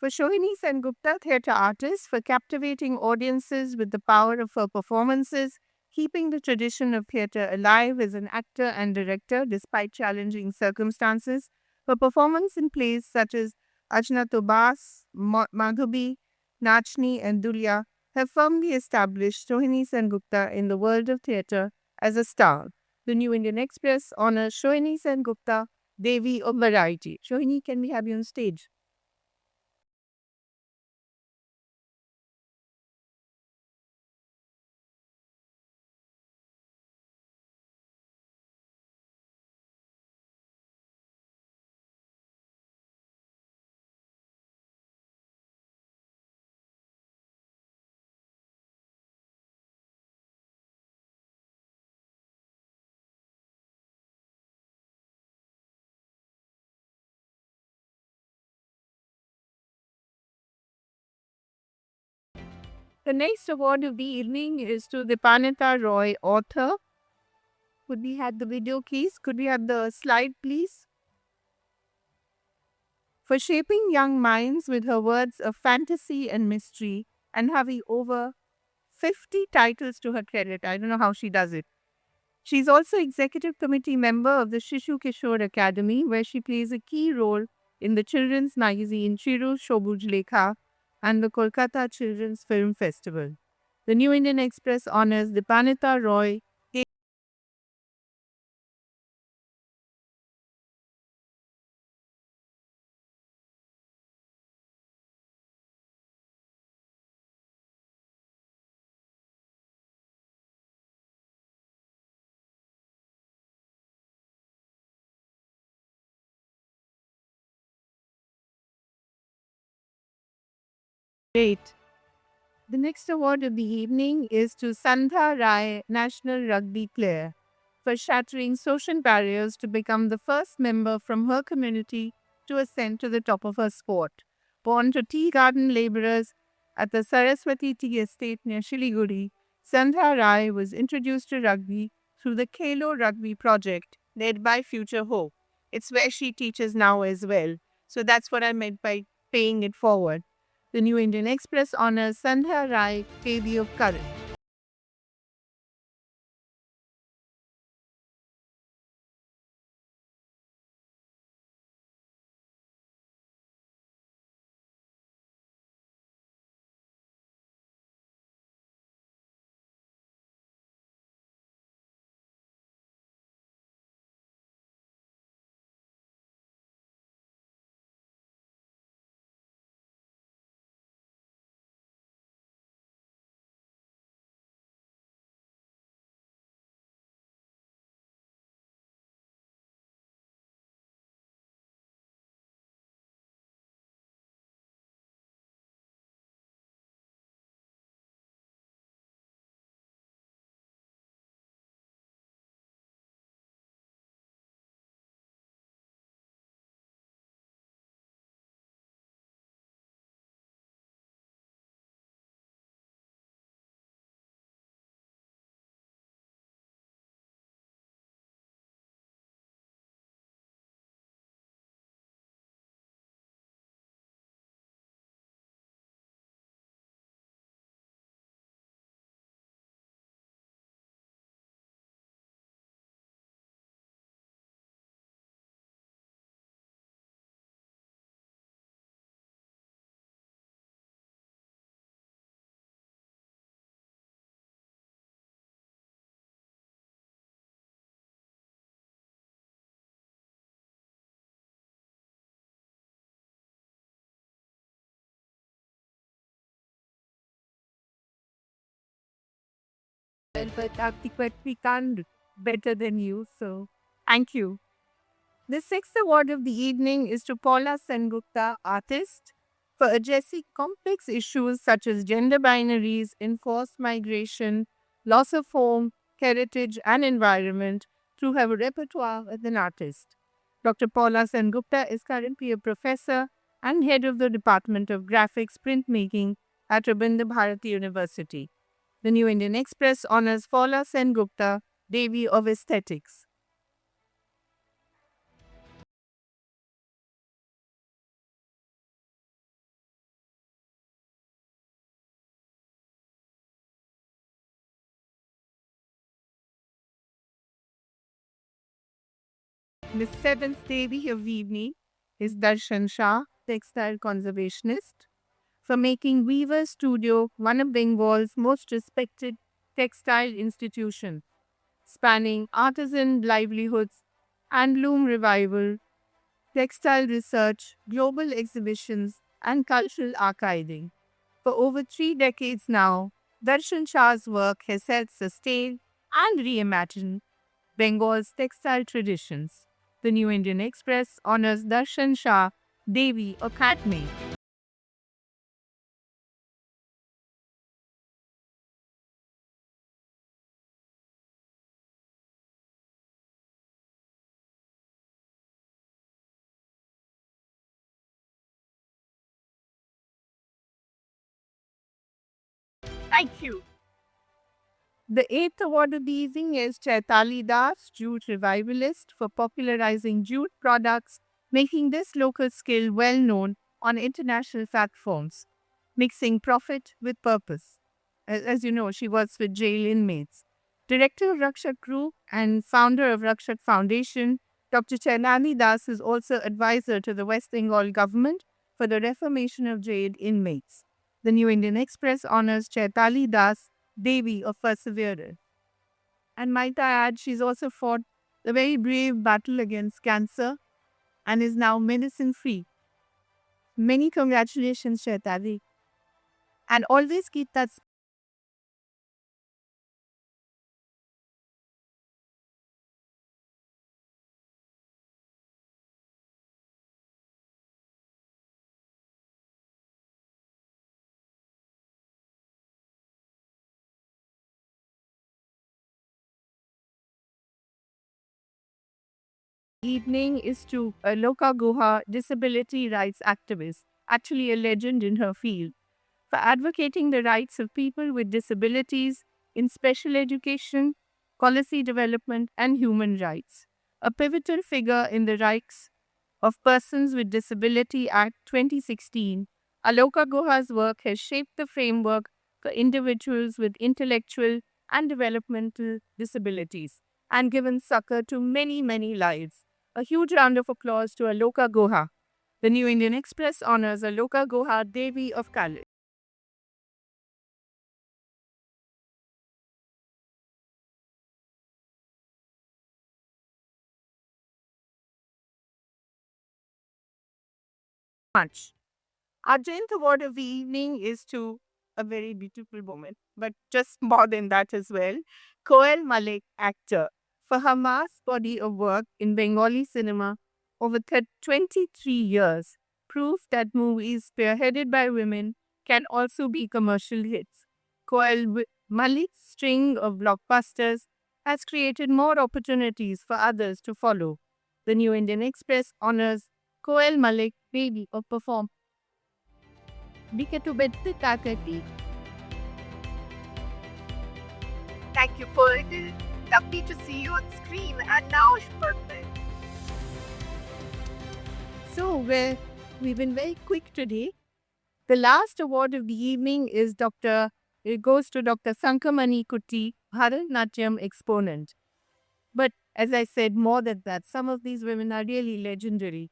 For Sohini Sengupta, theatre artist, for captivating audiences with the power of her performances, keeping the tradition of theatre alive as an actor and director despite challenging circumstances. Her performance in plays such as Ajna Tobas, Madhubi, Nachni, and Dulya have firmly established Sohini Sengupta in the world of theatre as a star. The New Indian Express honors Sohini Sengupta, Devi of Variety. Sohini, can we have you on stage? The next award of the evening is to Dipanita Roy, author. Could we have the video, please? Could we have the slide, please? For shaping young minds with her words of fantasy and mystery and having over 50 titles to her credit. I don't know how she does it. She's also executive committee member of the Shishu Kishore Academy, where she plays a key role in the children's magazine Chiru Shobuj Lekha and the Kolkata Children's Film Festival. The New Indian Express honors Dipanita Roy. Great. The next award of the evening is to Sandha Rai, national rugby player, for shattering social barriers to become the first member from her community to ascend to the top of her sport. Born to tea garden laborers at the Saraswati Tea Estate near Shiliguri, Sandha Rai was introduced to rugby through the Khelo Rugby project led by Future Hope. It's where she teaches now as well. So that's what I meant by paying it forward. The New Indian Express honors Sandhya Rai, Devi of Courage. Well, but we can't do better than you, so thank you. The sixth award of the evening is to Paula Sengupta, artist, for addressing complex issues such as gender binaries, enforced migration, loss of home, heritage, and environment through her repertoire as an artist. Dr. Paula Sengupta is currently a professor and head of the Department of Graphics Printmaking at Rabindra Bharati University. The New Indian Express honors Paula Sengupta, Devi of Aesthetics. The seventh Devi of evening is Darshan Shah, textile conservationist, for making Weaver Studio one of Bengal's most respected textile institutions, spanning artisan livelihoods, handloom revival, textile research, global exhibitions, and cultural archiving. For over 3 decades now, Darshan Shah's work has helped sustain and reimagine Bengal's textile traditions. The New Indian Express honors Darshan Shah, Devi Academy. Thank you. The eighth award of the evening is Chaitali Das, jute revivalist, for popularizing jute products, making this local skill well known on international platforms, mixing profit with purpose. As you know, she works with jail inmates. Director of Rakshak Group and founder of Rakshak Foundation, Dr. Chaitali Das is also advisor to the West Bengal government for the reformation of jail inmates. The New Indian Express honors Chaitali Das, Devi of Perseverance. And might I add, she's also fought a very brave battle against cancer and is now medicine free. Many congratulations, Chaitali. And always keep that. Evening is to Aloka Guha, disability rights activist, actually a legend in her field, for advocating the rights of people with disabilities in special education, policy development, and human rights. A pivotal figure in the Rights of Persons with Disability Act 2016, Aloka Guha's work has shaped the framework for individuals with intellectual and developmental disabilities and given succor to many, many lives. A huge round of applause to Aloka Guha. The New Indian Express honors Aloka Guha, Devi of College. Much. Our 10th award of the evening is to a very beautiful woman, but just more than that as well. Koel Malik, actor, for her mass body of work in Bengali cinema over 23 years, proof that movies spearheaded by women can also be commercial hits. Malik's string of blockbusters has created more opportunities for others to follow. The New Indian Express honors Koel Malik, baby of perform. Biketubettu Kakati. Thank you, Paul. Lovely to see you on screen. And now, perfect. So, we've been very quick today. The last award of the evening is it goes to Dr. Sankamani Kuti, Bharatnatyam exponent. But as I said, more than that, some of these women are really legendary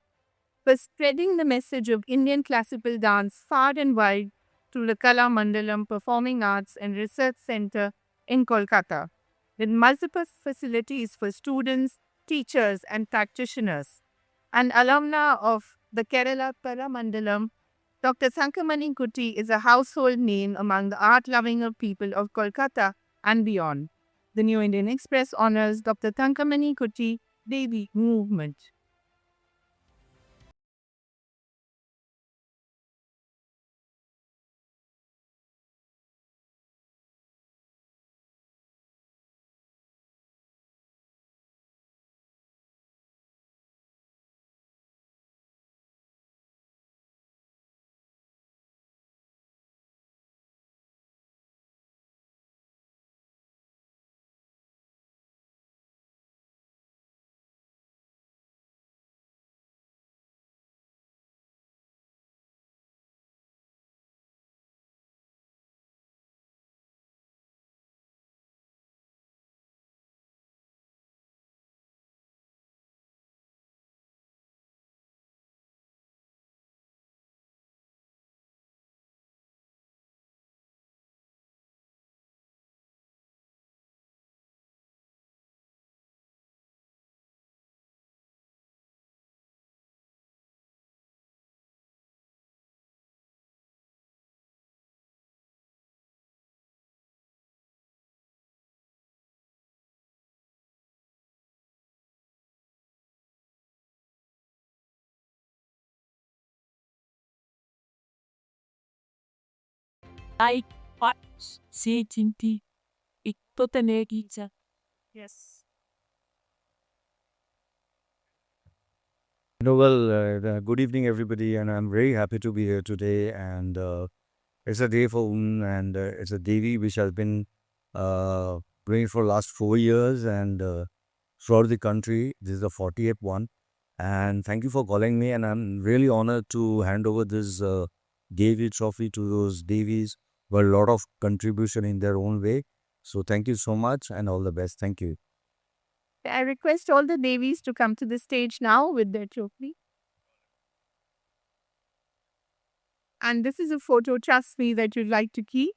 for spreading the message of Indian classical dance far and wide through the Kala Mandalam Performing Arts and Research Center in Kolkata, with multiple facilities for students, teachers, and practitioners. An alumna of the Kerala Kala Mandalam, Dr. Sankamani Kuti is a household name among the art-loving people of Kolkata and beyond. The New Indian Express honors Dr. Sankamani Kuti Devi movement. like what CHNT Iktotanegija. Yes. Good evening, everybody, and I'm very happy to be here today. And it's a day for women, and it's a Devi which has been uh, going for last 4 years and throughout the country. This is the 40th one, and thank you for calling me. And I'm really honored to hand over this Devi trophy to those Devis who had a lot of contribution in their own way. So thank you so much, and all the best. Thank you. I request all the Devis to come to the stage now with their trophy. And this is a photo, trust me, that you'd like to keep.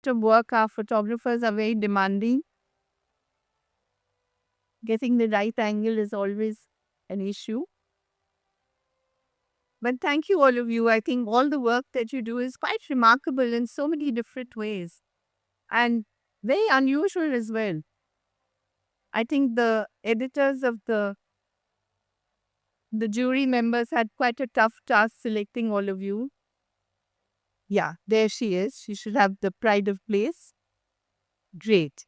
To work, our photographers are very demanding. Getting the right angle is always an issue. But thank you, all of you. I think all the work that you do is quite remarkable in so many different ways and very unusual as well. I think the editors of the jury members had quite a tough task selecting all of you. Yeah, there she is. She should have the pride of place. Great.